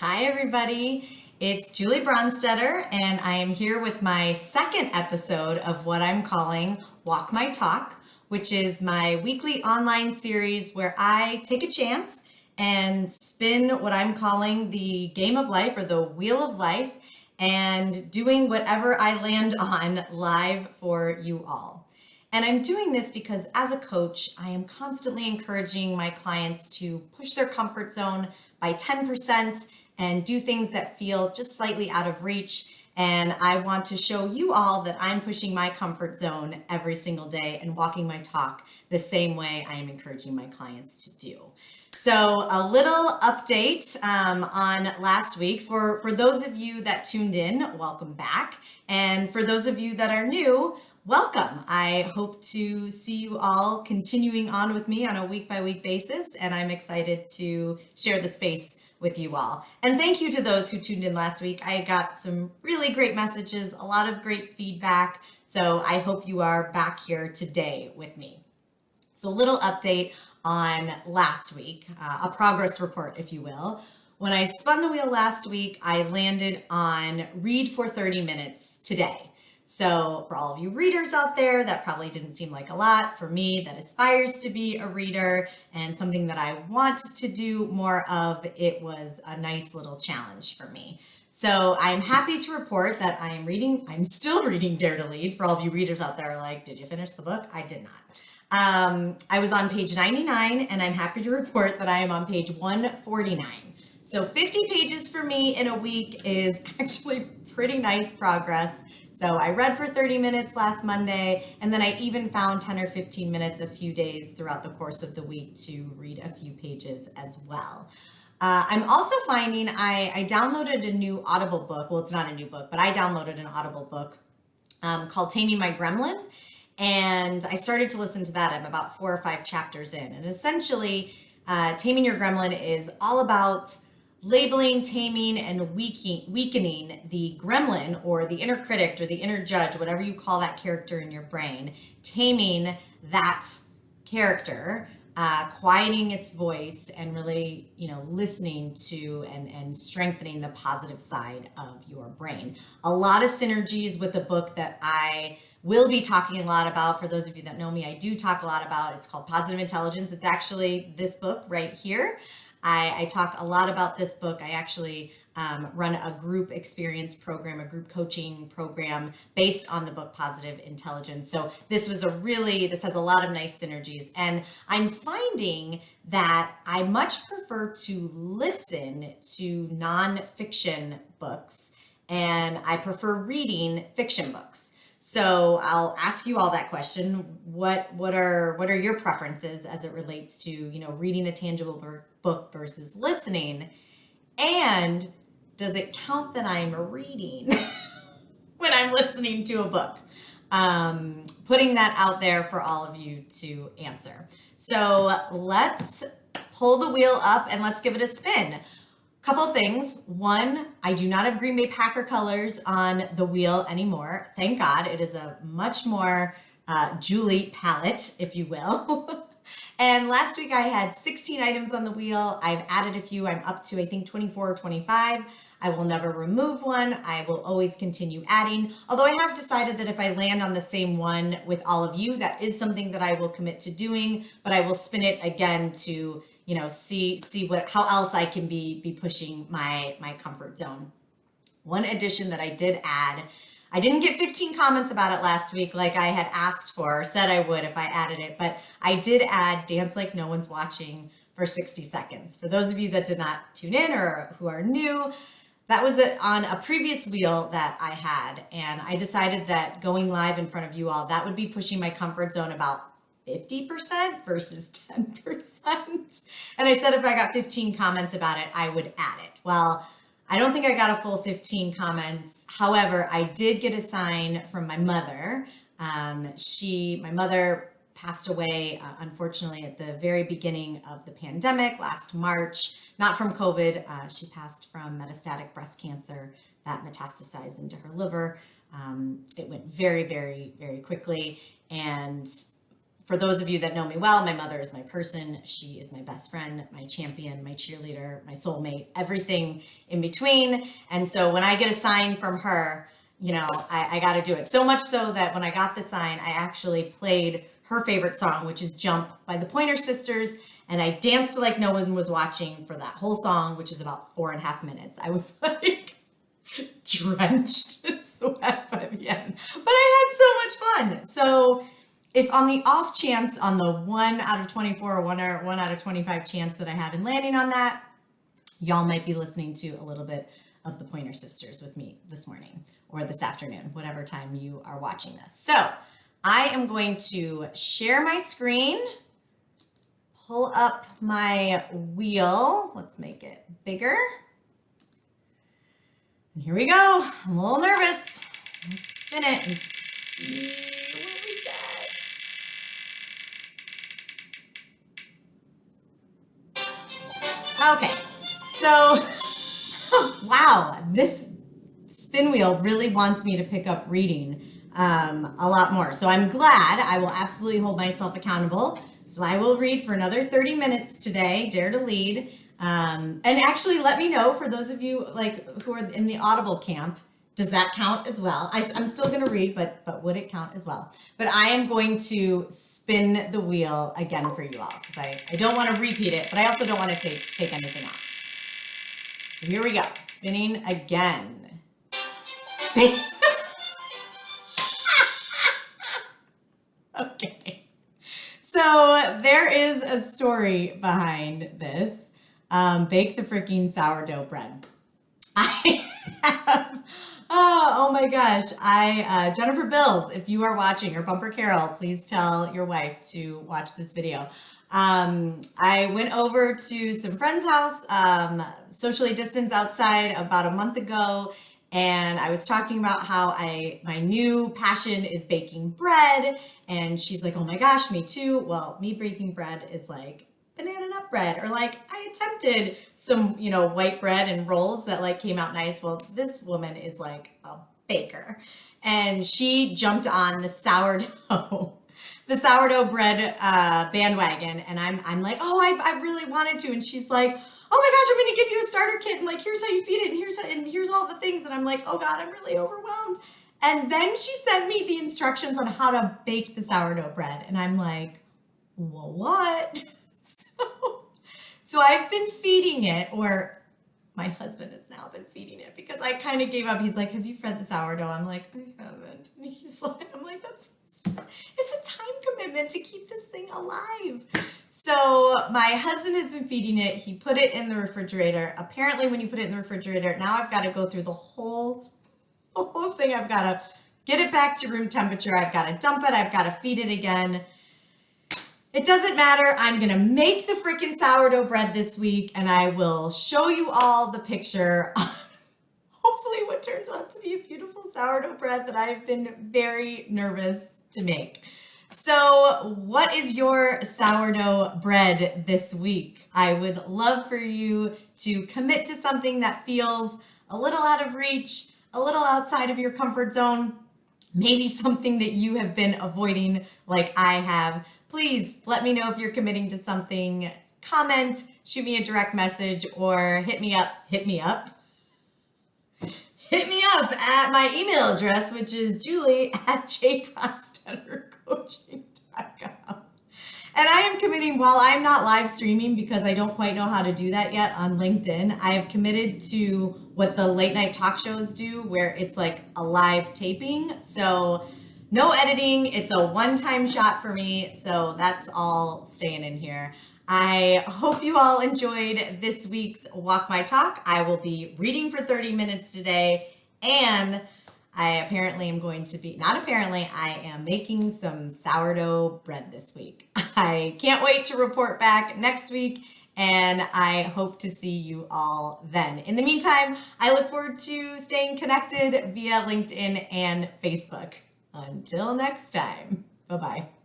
Hi, everybody. It's Julie Bronstetter, and I am here with my second episode of what I'm calling Walk My Talk, which is my weekly online series where I take a chance and spin what I'm calling the game of life or the wheel of life and doing whatever I land on live for you all. And I'm doing this because as a coach, I am constantly encouraging my clients to push their comfort zone by 10% and do things that feel just slightly out of reach. And I want to show you all that I'm pushing my comfort zone every single day and walking my talk the same way I am encouraging my clients to do. So a little update on last week. For those of you that tuned in, welcome back. And for those of you that are new, welcome. I hope to see you all continuing on with me on a week-by-week basis, and I'm excited to share the space with you all. And thank you to those who tuned in last week. I got some really great messages, a lot of great feedback, so I hope you are back here today with me. So a little update on last week, a progress report, if you will. When I spun the wheel last week, I landed on read for 30 minutes today. So for all of you readers out there, that probably didn't seem like a lot. For me, that aspires to be a reader and something that I want to do more of, it was a nice little challenge for me. So I'm happy to report that I'm still reading Dare to Lead. For all of you readers out there like, did you finish the book? I did not. I was on page 99 and I'm happy to report that I am on page 149. So 50 pages for me in a week is actually pretty nice progress. So I read for 30 minutes last Monday, and then I even found 10 or 15 minutes a few days throughout the course of the week to read a few pages as well. I'm also finding I downloaded a new Audible book. Well, it's not a new book, but I downloaded an Audible book called Taming My Gremlin. And I started to listen to that. I'm about 4 or 5 chapters in. And essentially, Taming Your Gremlin is all about labeling, taming, and weakening the gremlin or the inner critic or the inner judge, whatever you call that character in your brain, taming that character, quieting its voice, and really, listening to and strengthening the positive side of your brain. A lot of synergies with the book that I will be talking a lot about. For those of you that know me, I do talk a lot about. It's called Positive Intelligence. It's actually this book right here. I talk a lot about this book. I actually run a group experience program, a group coaching program based on the book Positive Intelligence. So this has a lot of nice synergies. And I'm finding that I much prefer to listen to nonfiction books, and I prefer reading fiction books. So I'll ask you all that question. What are your preferences as it relates to, reading a tangible book versus listening? And does it count that I'm reading when I'm listening to a book? Putting that out there for all of you to answer. So let's pull the wheel up and let's give it a spin. Couple things. One, I do not have Green Bay Packer colors on the wheel anymore. Thank God. It is a much more Julie palette, if you will. And last week I had 16 items on the wheel. I've added a few. I'm up to, I think, 24 or 25. I will never remove one. I will always continue adding. Although I have decided that if I land on the same one with all of you, that is something that I will commit to doing, but I will spin it again to see how else I can be pushing my comfort zone. One addition that I did add, I didn't get 15 comments about it last week like I had asked for or said I would if I added it, but I did add Dance Like No One's Watching for 60 seconds. For those of you that did not tune in or who are new, that was on a previous wheel that I had, and I decided that going live in front of you all, that would be pushing my comfort zone about 50% versus 10%. And I said if I got 15 comments about it, I would add it. Well, I don't think I got a full 15 comments. However, I did get a sign from my mother. My mother passed away, unfortunately, at the very beginning of the pandemic last March, not from COVID. She passed from metastatic breast cancer that metastasized into her liver. It went very, very, very quickly. And For those of you that know me well, my mother is my person. She is my best friend, my champion, my cheerleader, my soulmate, everything in between. And so when I get a sign from her, you know, I got to do it. So much so that when I got the sign, I actually played her favorite song, which is Jump by the Pointer Sisters. And I danced like no one was watching for that whole song, which is about 4.5 minutes. I was like drenched in sweat by the end, but I had so much fun. So if on the off chance, on the 1 out of 24 or 1 out of 25 chance that I have in landing on that, y'all might be listening to a little bit of the Pointer Sisters with me this morning or this afternoon, whatever time you are watching this. So I am going to share my screen, pull up my wheel. Let's make it bigger. And here we go. I'm a little nervous. Let's spin it and see what we get. Okay, so wow, this spin wheel really wants me to pick up reading a lot more. So I'm glad. I will absolutely hold myself accountable. So I will read for another 30 minutes today, Dare to Lead. And actually let me know, for those of you like who are in the Audible camp, does that count as well? I'm still going to read, but would it count as well? But I am going to spin the wheel again for you all because I don't want to repeat it, but I also don't want to take anything off. So here we go, spinning again. Okay. So there is a story behind this. Bake the freaking sourdough bread. I have, oh my gosh. Jennifer Bills, if you are watching, or Bumper Carol, please tell your wife to watch this video. I went over to some friend's house, socially distanced outside about a month ago. And I was talking about how my new passion is baking bread. And she's like, oh my gosh, me too. Well, me baking bread is like banana nut bread, or like I attempted some, you know, white bread and rolls that like came out nice. Well, this woman is like a baker, and she jumped on the sourdough bread bandwagon. And I'm like, oh, I really wanted to. And she's like, oh my gosh, I'm going to give you a starter kit, and like, here's how you feed it, and here's all the things. And I'm like, oh God, I'm really overwhelmed. And then she sent me the instructions on how to bake the sourdough bread. And I'm like, well, what? So I've been feeding it, or my husband has now been feeding it, because I kind of gave up. He's like, have you fed the sourdough? I'm like, I haven't. And he's like, I'm like, it's a time commitment to keep this thing alive. So my husband has been feeding it. He put it in the refrigerator. Apparently when you put it in the refrigerator, now I've got to go through the whole thing. I've got to get it back to room temperature. I've got to dump it. I've got to feed it again. It doesn't matter. I'm going to make the freaking sourdough bread this week, and I will show you all the picture on hopefully what turns out to be a beautiful sourdough bread that I've been very nervous to make. So what is your sourdough bread this week? I would love for you to commit to something that feels a little out of reach, a little outside of your comfort zone, maybe something that you have been avoiding like I have. Please let me know if you're committing to something. Comment, shoot me a direct message, or hit me up at my email address, which is julie@jbronstedtercoaching.com. And I am committing, while I'm not live streaming because I don't quite know how to do that yet on LinkedIn, I have committed to what the late night talk shows do, where it's like a live taping. So no editing. It's a one-time shot for me. So that's all staying in here. I hope you all enjoyed this week's Walk My Talk. I will be reading for 30 minutes today, and I apparently am going to be, not apparently, I am making some sourdough bread this week. I can't wait to report back next week, and I hope to see you all then. In the meantime, I look forward to staying connected via LinkedIn and Facebook. Until next time, bye-bye.